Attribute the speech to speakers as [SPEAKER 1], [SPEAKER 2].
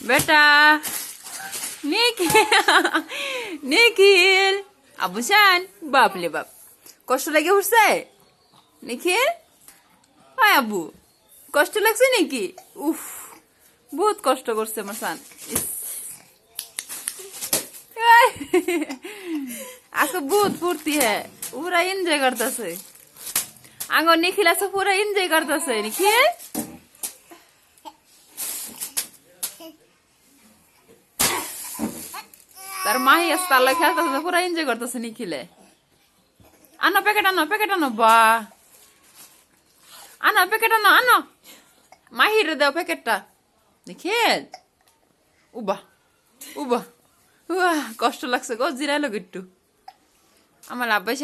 [SPEAKER 1] বেটা নিখিল নিখিল আবুসান বাপলে বাপ কষ্ট লাগে উঠছে নিখিল হায় আবু কষ্ট লাগছে নাকি উফ বহুত কষ্ট করছে আমার সান আজকে বহুত ফুর্তি হ্যাঁ পুরা এনজয় করতেছে আঙ্গ নিখিল আছে পুরা এনজয় করতেছে নিখিল তার মাহি আসতে আল্লাহ খেলতেছে পুরা এনজয় করতেছে নিখিলে আনো প্যাকেট আনো বা আনো প্যাকেট আনো মাহিরে দাও প্যাকেটটা নিখিল উবা উবা উয়া কষ্ট লাগছে গো জিরাইলো একটু আমার আব্বাই